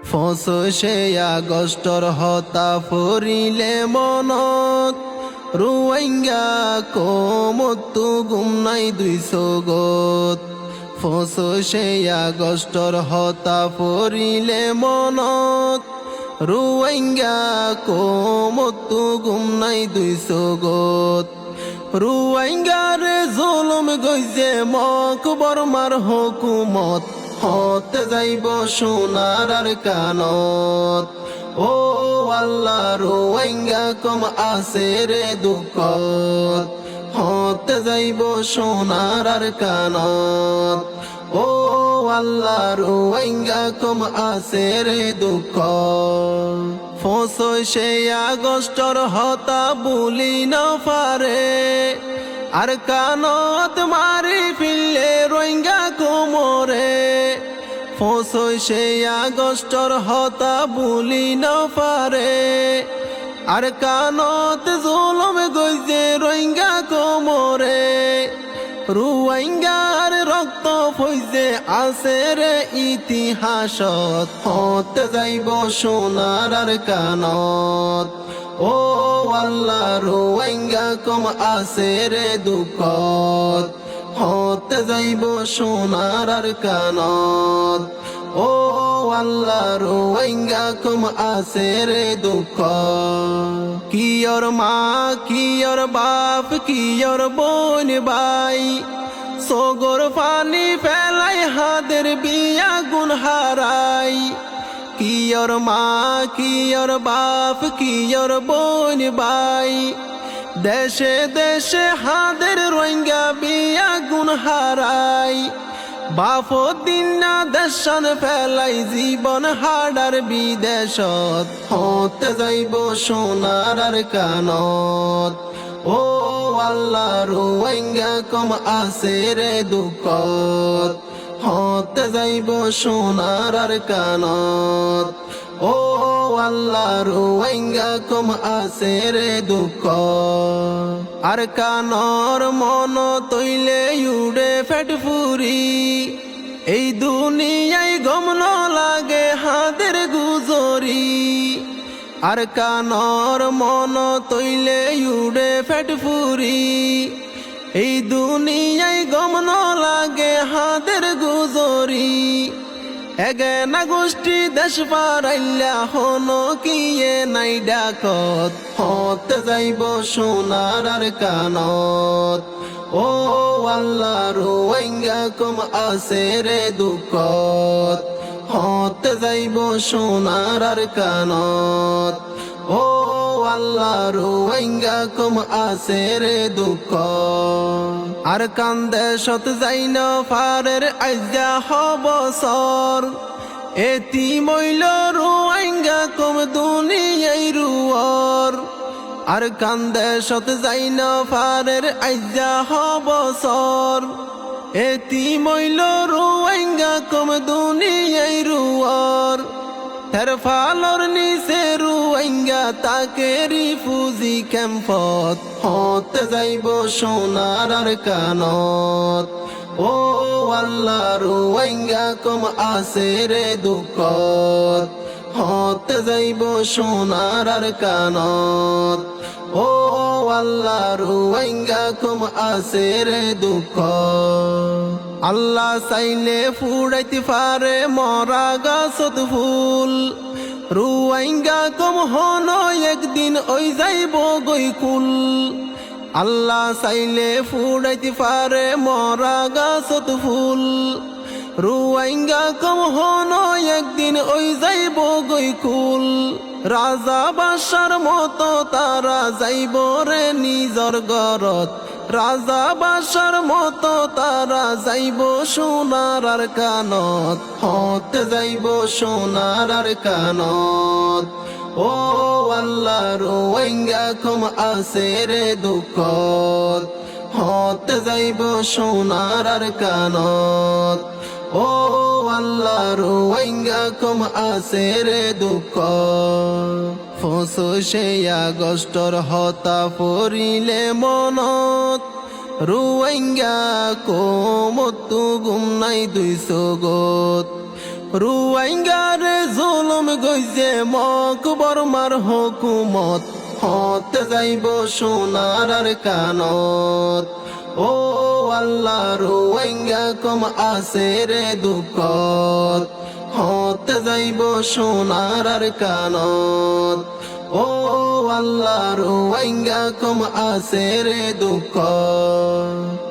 ফসে আগষ্টৰ হতা ফুৰিলে মনত রোহিঙ্গা কমতো গুম নাই 200 গত ফসে আগষ্টৰ হতা ফুৰিলে মনত রোহিঙ্গা কমতো গুম নাই 200 গত রোহিঙ্গারে জুলুম গইছে মকবরমার হুকুমত হতে যাইব সোনার আর কানত ও আল্লাহ রোহিঙ্গা কম আছে রে দুঃখত হতে যাইব সোনার আর কানত ও আল্লাহ রোহিঙ্গা কম আছে রে দুঃখ ফসে আগষ্টৰ হতা বুলি নপারে আর কানত মারি ফিরলে রোহিঙ্গা কোমরে ফসে আগষ্টৰ হতা বুলি নপারে আর কানত জুলুম গইছে রোহিঙ্গা কোমরে রোহিঙ্গার রক্ত ফইজে আছে রে ইতিহাসত হতে যাইব সোনার আর কানত ও আল্লাহ রোহিঙ্গা কম আছে রে দুঃখত হতে যাইব সোনার আর কানত ও আল্লাহ রোহিঙ্গা কম আছে রে দুঃখ কিয়র মা কিয়র বাপ কিয়র বোন ভাই সগর পানি ফেলাই হাদের বিয়া গুণ হারাই কিয়র মা কিয়র বাপ কিয়র বোন ভাই দেশে দেশে হাদের রোহিঙ্গা বিয়া গুণ হারাই বাপত দিন না দেশন ফেলাই জীবন হাডার বিদেশত হতে যাইব সোনার আর কানত ও আল্লাহ রোহিঙ্গা কম আছে রে দুঃখত হতে যাইব সোনার আর কানত ও আল্লাহ রোহিঙ্গা কম আছে রে দুঃখ আর কানর মন তৈলে উড়ে ফেট ফুরি এই দুনিয়ায় গম ন লাগে হাদের গুজরি আর কানর মন তৈলে উড়ে ফেট ফুরি এই দুনিয়ায় গম ন লাগে হাদের গুজরি এগেনা গোষ্ঠী দেশ পারাইলা হনো কিয়ে নাই ডাকত হতে যাইব সোনার আর কানত ও আল্লাহ রোহিঙ্গা কম আছে রে দুঃখত হতে যাইব সোনার আর কানত ও আল্লাহ রোহিঙ্গা কম আছে রে দুঃখ আর কান্দে সত যাই না ফারের আজ্ঞা হবসর এতি মইল রোহিঙ্গা কম দুনিয়াই রুয়র আর কান্দে সত যাই না ফারের আজ্ঞা হবসর এতি মইল রোহিঙ্গা কম দুনিয়াই রুয়র হেরফালর নিচে রোহিঙ্গা তাকে রিফুজি ক্যাম্পত হতে যাইব সোনার আর কানত ও আল্লাহ রোহিঙ্গা কম আছে রে দুঃখত হতে যাইব সোনার আর কানত ও আল্লাহ রোহিঙ্গা কম আছে রে দুঃখ আল্লাহ চাইলে ফুড়াইতে পারে মরা গাছত ফুল রোহিঙ্গা কম হন একদিন ওই যাইব গৈকুল আল্লাহ চাইলে ফুড়াইতে পারে মরা গাছত ফুল রোহিঙ্গা কম হন একদিন ওই যাইব গৈকুল রাজা বাদশার মতো তারা যাইব রে নিজর ঘরত রাজা বাদশার মতো তারা যাইব সোনার আর কানত হতে যাইব সোনার আর কানত ও আল্লাহ রোহিঙ্গা কম আছে রে দুঃখত হতে যাইব সোনার আর কানত ও আল্লাহ রোহিঙ্গা কম আছে রে দুঃখ ফসে আগষ্টৰ হতা ফুৰিলে মনত রোহিঙ্গা কমতো গুম নাই 200 গত রোহিঙ্গারে জুলুম গইছে মকবরমার হুকুমত হতে যাইব সোনার আর কানত ও আল্লাহ রোহিঙ্গা কম আছে রে দুঃখত হতে যাইব সোনার আর কানত ও আল্লাহ রোহিঙ্গা কম আছে রে দুঃখত